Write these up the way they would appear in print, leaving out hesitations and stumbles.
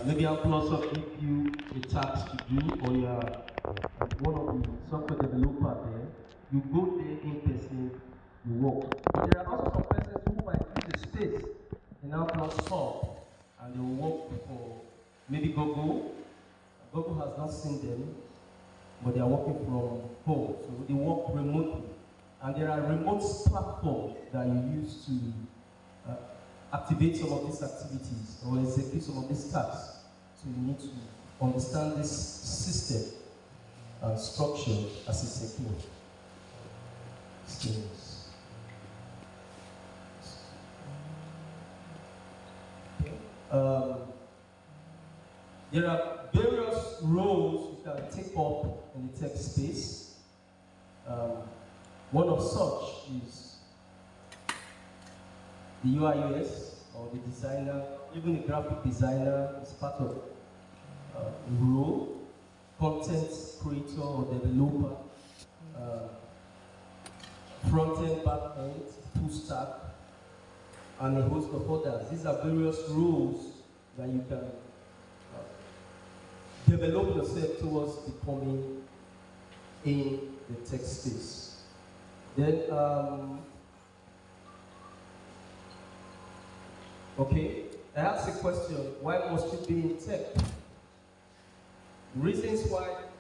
Maybe Hamplus will give you a task to do, or you are one of the software developer there. You go there in person, you work. But there are also some persons who might use a space in Hamplus Hub, and they will work for maybe Google. Google has not seen them, but they are working from home, so they work remotely. And there are remote platforms that you use to activate some of these activities or execute some of these tasks. So you need to understand this system and structure as it's secure. There are various roles you can take up in the tech space. One of such is the UI/UX or the designer, even the graphic designer is part of a role. Content creator or developer, front-end, back-end, full stack, and a host of others. These are various roles that you can develop yourself towards becoming in the tech space. Then, okay, I asked a question, why must you be in tech?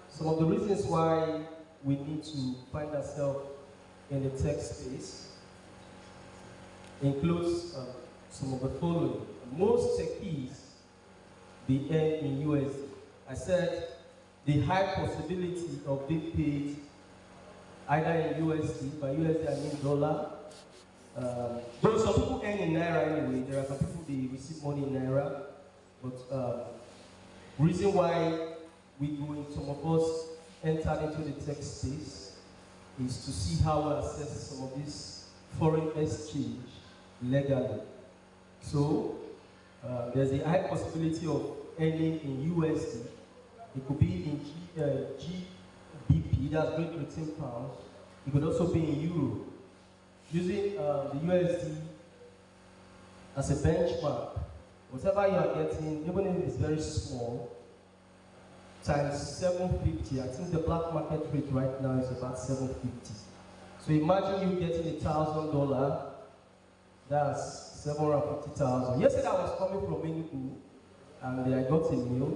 Some of the reasons why we need to find ourselves in the tech space includes some of the following. Most techies, they earn in USD. I said the high possibility of being paid either in USD, by USD I mean dollar. Though some people earn in Naira anyway, there are some people they receive money in Naira, but reason why some of us entered into the tech space is to see how we access some of this foreign exchange legally. So there's a high possibility of earning in USD. It could be in GBP, that's Great Britain pounds. It could also be in euro. Using the USD as a benchmark, whatever you are getting, even if it's very small, times 750, I think the black market rate right now is about 750. So imagine you getting $1,000, that's 750,000. Yesterday I was coming from Enugu, and I got a mail.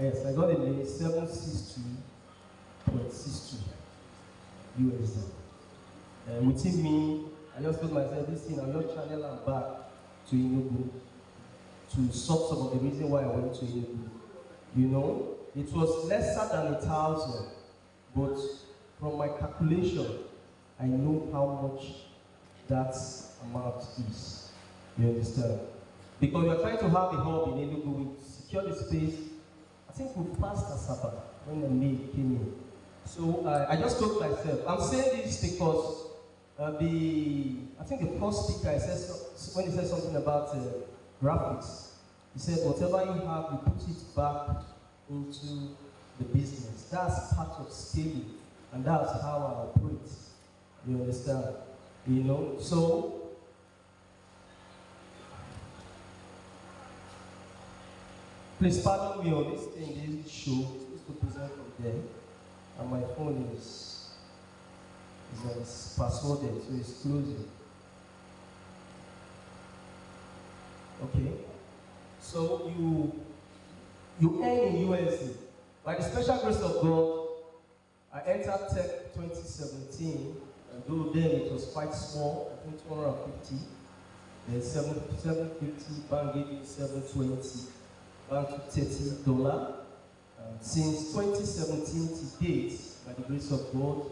Yes, I got a mail, 762.62 USD. Within me, I just told myself, this thing, I'll just channel and back to Enugu to solve some of the reason why I went to Enugu. You know, it was lesser than 1,000, but from my calculation, I know how much that amount is. You understand? Because we are trying to have a hub in Enugu, we secure the space. I think we passed Asaba when the May came in. So I just told myself, I'm saying this because I think the first speaker when he said something about graphics, he said whatever you have, you put it back into the business. That's part of scaling, and that's how I operate. You understand? You know, so please pardon me on this thing, this show. It's supposed to present from there, and my phone is passworded, so it's closing. Okay, so you earn in USD. By the special grace of God, I entered tech 2017, and though then it was quite small, I think 250, then 750, bank gave me 720, bank to $30. Since 2017 to date, by the grace of God,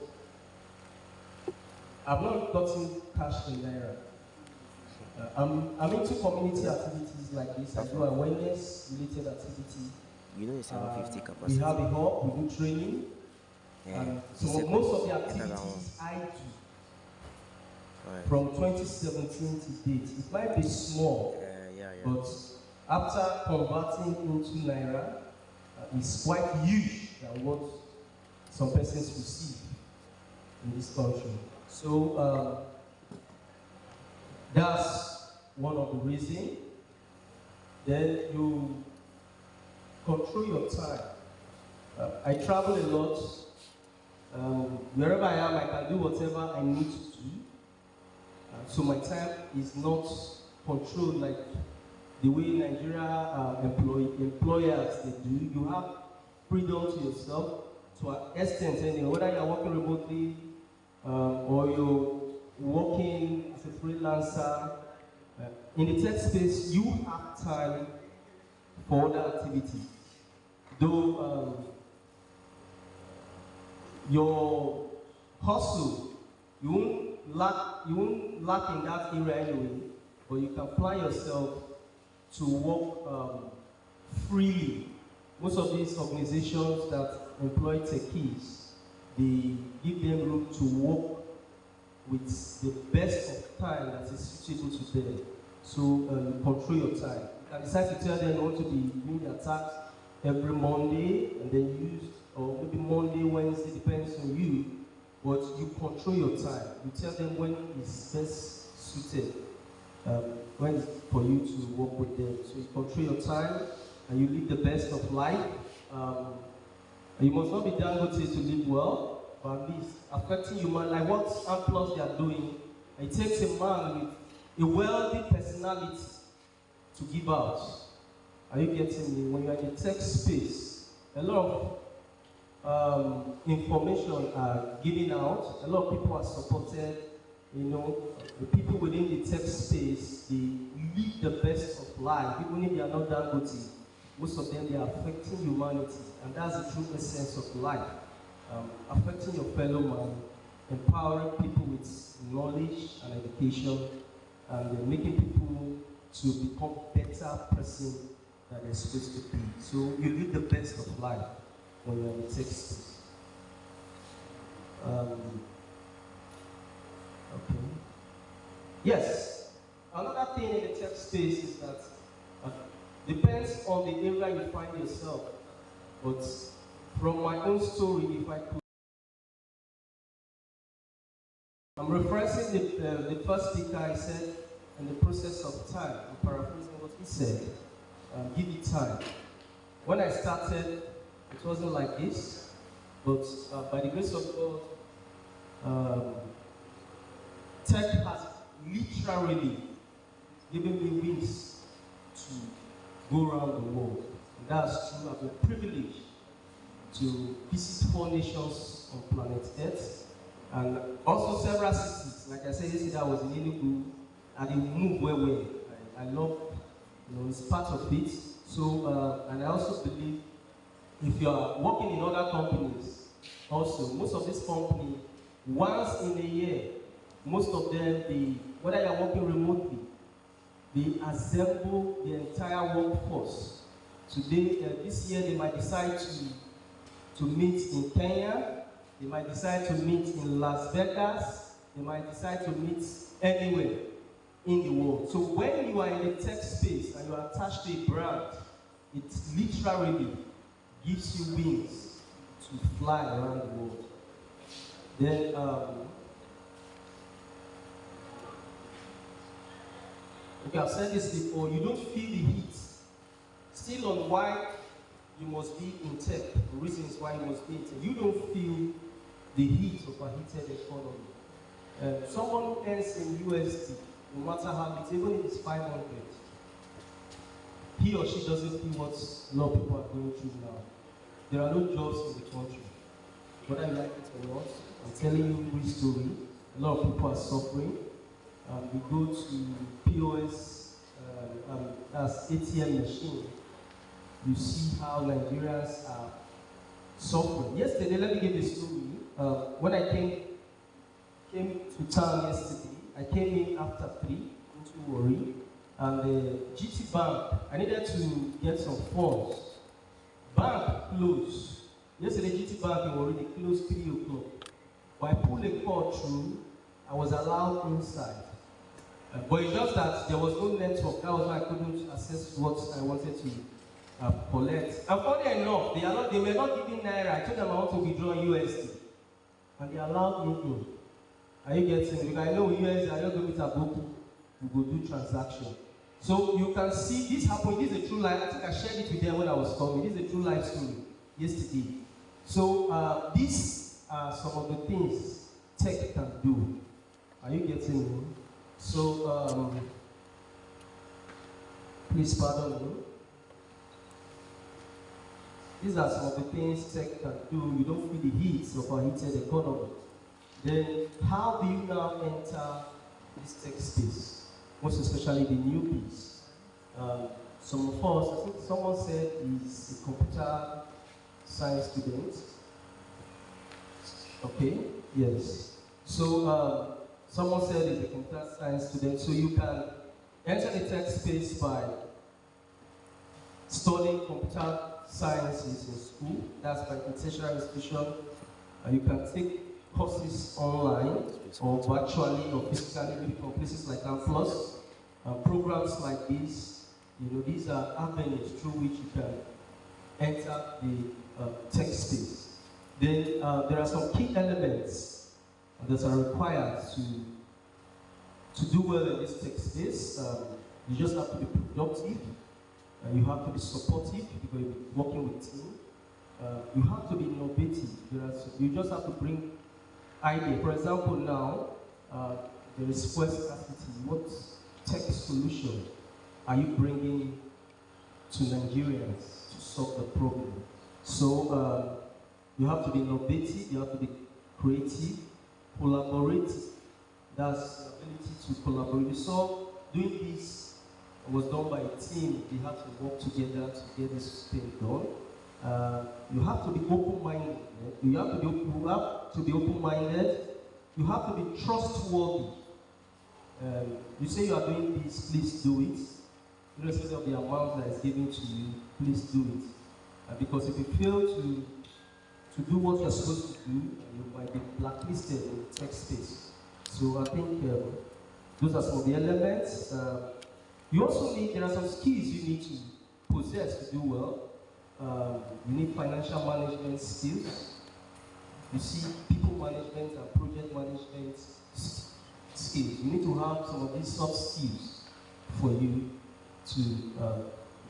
I've not gotten cash in Naira. I'm into community activities like this. I do awareness-related activity. You know it's 750 capacity. We have a hub, we do training. And so most of the activities I do from 2017 to date, it might be small, but after converting into Naira, it's quite huge than what some persons receive in this country. So that's one of the reasons. Then you control your time. I travel a lot. Wherever I am, I can do whatever I need to do. So my time is not controlled like the way Nigeria employers they do. You have freedom to yourself to an extent, anyway, whether you're working remotely or you're working as a freelancer. In the tech space, you have time for other activities. Though your hustle, you won't lack in that area anyway, but you can plan yourself to work freely. Most of these organizations that employ techies, they give them room to work with the best of time that is suitable to them. So control your time. You can decide to tell them you want to be doing their task every Monday and then use, or maybe Monday, Wednesday, depends on you, but you control your time. You tell them when is best suited, when it's for you to work with them. So you control your time and you live the best of life. You must not be Dangote to live well, but at least affecting human, like what Hamplus they are doing. It takes a man with a wealthy personality to give out. Are you getting me? When you're in the tech space, a lot of information are given out. A lot of people are supported. You know, the people within the tech space, they live the best of life, even if they are not Dangote. Most of them, they are affecting humanity, and that's the true essence of life. Affecting your fellow man, empowering people with knowledge and education, and making people to become better person that they're supposed to be. So you live the best of life when you're in the tech space. Okay. Yes. Another thing in the tech space is that depends on the area you find yourself. But from my own story, if I could, I'm referencing the first speaker. I said, in the process of time, I'm paraphrasing what he said. Give it time. When I started, it wasn't like this, but by the grace of God, tech has literally given me wings to go around the world. And that's true. I've been privileged to visit 4 nations on planet Earth, and also several cities. Like I said yesterday, I was in Enugu, and it moved well. I love, it's part of it. So, and I also believe if you are working in other companies, also, most of these companies, once in a year, most of them, whether you're working remotely, they assemble the entire workforce. Today, this year, they might decide to meet in Kenya, they might decide to meet in Las Vegas, they might decide to meet anywhere in the world. So when you are in the tech space and you are attached to a brand, it literally gives you wings to fly around the world. Then, okay, I've said this before, you don't feel the heat. Still on why you must be in tech, the reasons why you must be in tech. You don't feel the heat of a heated economy. Someone who earns in USD, no matter how it's, even if it's 500, he or she doesn't feel what a lot of people are going through now. There are no jobs in the country. Whether you like it or not, I'm telling you real story. A lot of people are suffering. We go to POS, that's ATM machine. You see how Nigerians are suffering. Yesterday, let me give you a story. When I came to town yesterday, I came in after 3 into Worry, and the GT Bank, I needed to get some funds. Bank closed. Yesterday, GT Bank in Worry, they closed 3 o'clock. But I pulled a call through, I was allowed inside. But it's just that there was no network. That was why I couldn't access what I wanted to collect. And funny enough, they were not giving Naira. I told them I want to withdraw USD. And they allowed me in. Are you getting me? Because I know USD, I don't go with a book, we go do transaction. So you can see this happen. This is a true life. I think I shared it with them when I was coming. This is a true life story yesterday. So these are some of the things tech can do. Are you getting me? So please pardon me. These are some of the things tech can do. You don't feel the heat of our heated economy. Then how do you now enter this tech space? Most especially the newbies. Some of us, I think someone said he's a computer science student. Okay, yes. So someone said he's a computer science student. So you can enter the tech space by studying computer sciences in school. That's by tertiary institution. You can take courses online or virtually or physically from places like Hamplus. Programs like this, these are avenues through which you can enter the tech space. Then there are some key elements that are required to do well in this tech space. You just have to be productive. You have to be supportive because you're working with team. You have to be innovative. You just have to bring idea. For example, now there is fuel scarcity. What tech solution are you bringing to Nigerians to solve the problem? So you have to be innovative. You have to be creative, collaborative. That's the ability to collaborate. So doing this was done by a team. They have to work together to get this thing done. You have to be open-minded. You have to be open-minded. You have to be trustworthy. You say you are doing this, please do it. Irrespective of the amount that is given to you, please do it. Because if you fail to do what you're supposed to do, you might be blacklisted in the tech space. So I think those are some of the elements. You also need, there are some skills you need to possess to do well. You need financial management skills. You see people management and project management skills. You need to have some of these soft skills for you to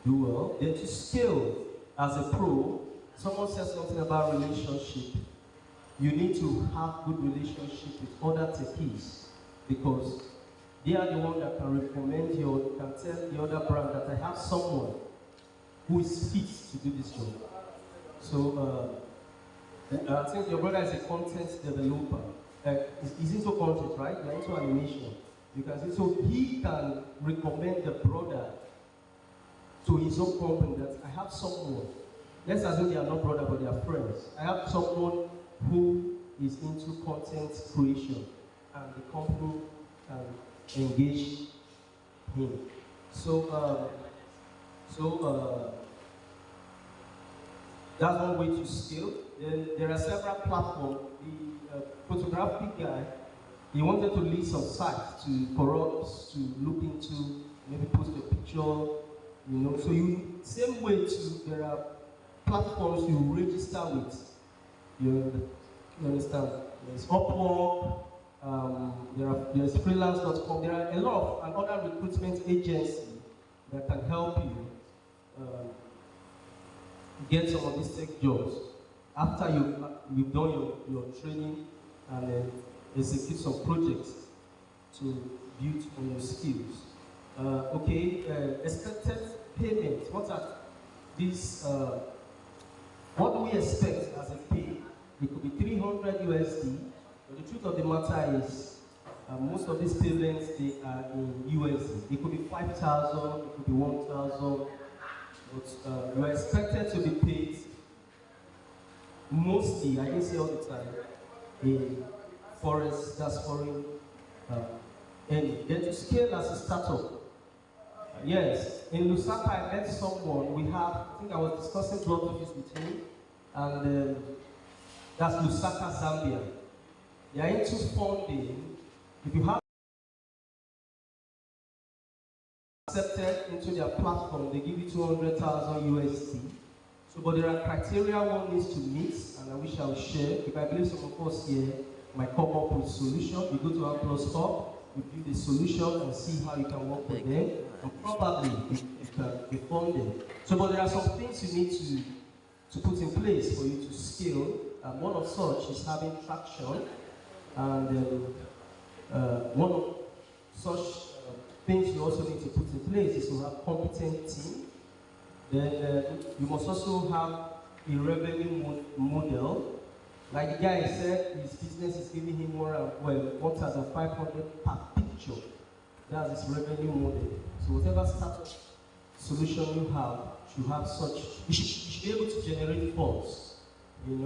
do well. Then to scale as a pro, someone said something about relationship. You need to have good relationship with other techies because they are the one that can recommend you, can tell the other brand that I have someone who is fit to do this job. So I think your brother is a content developer. He's into content, right? You're into animation. You can see, so he can recommend the brother to his own company that I have someone. Let's assume they are not brother, but they are friends. I have someone who is into content creation, and the company can engage him. So, that's one way to scale. Then there are several platforms. The photographic guy, he wanted to list some sites for us to look into, maybe post a picture, So same way there are platforms you register with. You understand? There's Upwork, there's freelance.com. There are a lot of other recruitment agencies that can help you get some of these tech jobs after you've done your training and then execute some projects to build on your skills. Expected payment. What are these? What do we expect as a pay? It could be 300 USD, but the truth of the matter is most of these payments, they are in USD. It could be 5,000, it could be 1,000, but you are expected to be paid mostly, I didn't say all the time, in foreign earning. Then to scale as a startup. Yes, in Lusaka I met someone, I think I was discussing blood office with him, and that's Lusaka, Zambia. They are into funding. If you have accepted into their platform, they give you 200,000 USD. So, but there are criteria one needs to meet, and I wish I would share. If I believe some of us here might come up with solution, you go to Hamplus Hub, you build a solution and see how you can work with them. and probably it can be funded. So, but there are some things you need to put in place for you to scale. And one of such is having traction, and one of such things you also need to put in place is to have competent team. Then you must also have a revenue model. Like the guy said, his business is giving him more, 1,500 per picture. That's his revenue model. So whatever startup solution you should have such. You should be able to generate funds, and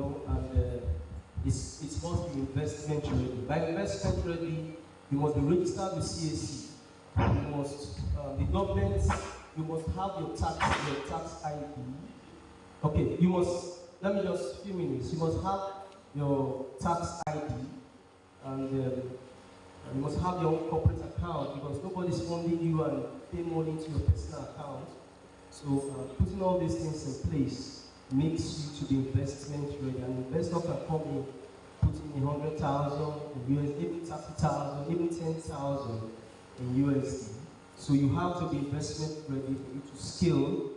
it must be investment ready. By investment ready, you must be registered with CAC. You must, the government, you must have your tax ID. Okay, you must, let me just a few minutes. You must have your tax ID, and you must have your own corporate account, because nobody's funding you and paying money into your personal account. So putting all these things in place makes you to be investment ready. An investor can come in, put in 100,000 in USD, even 30,000, even 10,000 in USD. So you have to be investment ready for you to scale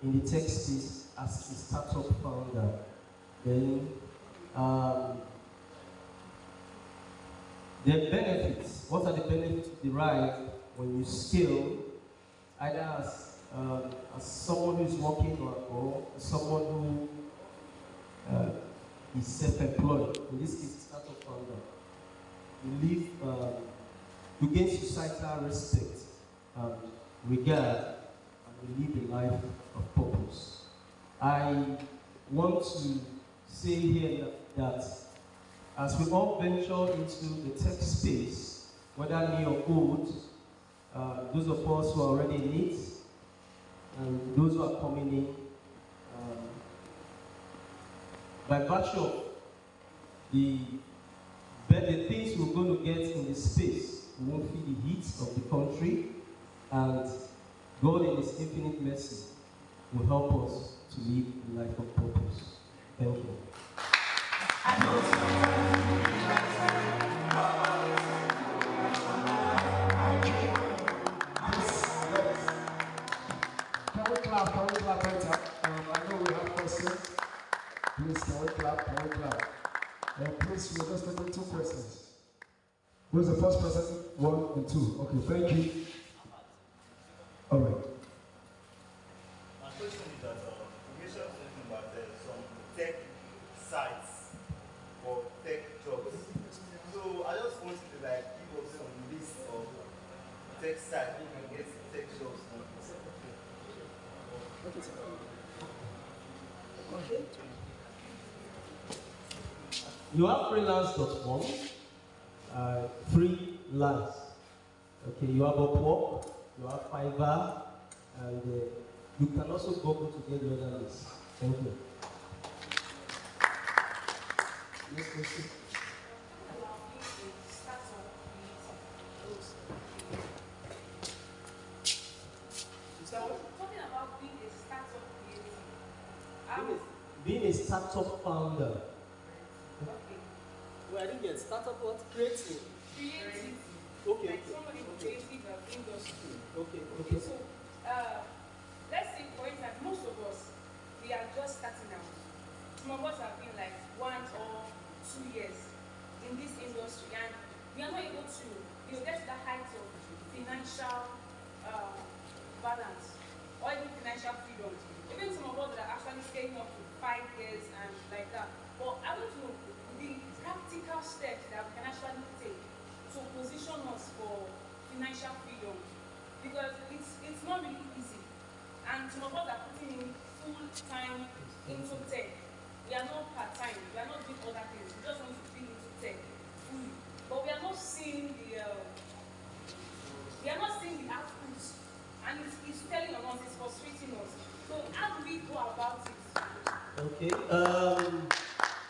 in the tech space as a startup founder. Then the benefits. What are the benefits derived when you scale, either as someone who is working or someone who is self-employed? In this case, startup founder. You gain societal respect and regard, and you live a life of purpose. I want to say here that as we all venture into the tech space, whether new or old, those of us who are already in it, and those who are coming in, by virtue of the things we're going to get in this space, we won't feel the heat of the country, and God in His infinite mercy will help us to live a life of purpose. Thank you. Can we clap better? I know we have questions. Please, can we clap? Please, we're just taking 2 questions. Who's the first person? 1 and 2. Okay, thank you. All right. My question is that we mentioned something about some tech sites or tech jobs. So I just wanted to give us some list of tech sites you can get tech jobs from. Okay. You have freelance.com, freelance. Okay, you have Upwork, you have Fiverr, and you can also Google to get the other list. Thank you. Next question. Talking about being a startup creative. Being a startup founder. Okay. Well, I didn't get startup what? Creative. Creative. Okay. Like somebody creative industry. Okay. So, let's say, for instance, most of us, we are just starting out. Some of us have been like 1 or 2 years in this industry, and we are not able to, get to the height of financial balance or even financial freedom. Even some of us that are actually scaling up to 5 years and like that. But I want to know the practical steps that we can actually take to position us for financial freedom, because it's not really easy. And some of us are putting in full time into tech. We are not part-time, we are not doing other things, we just want to be into tech fully. But we are not seeing the outputs, and it's telling on us, it's frustrating us. So how do we go about it? Okay.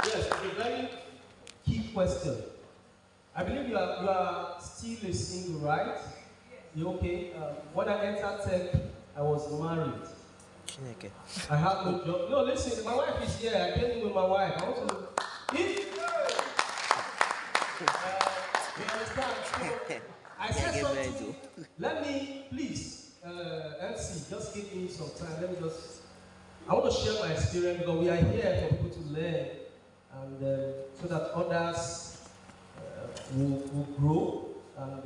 Yes, it's a very key question. I believe you are still a single, right? Yes. You okay? When I entered tech, I was married. Chineke. I have no job. No, listen, my wife is here. I came in with my wife. I want to. You understand? So I said something. Let me, please. MC, just give me some time. Let me just. I want to share my experience because we are here for people to learn, and so that others will grow and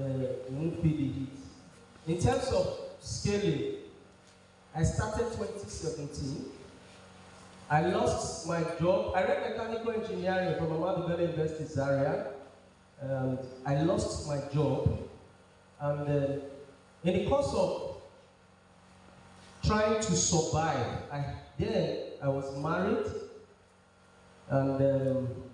won't feel the heat. In terms of scaling, I started 2017. I lost my job. I read mechanical engineering from Ahmadu Bello University, Zaria. And I lost my job. And in the course of trying to survive, I was married. And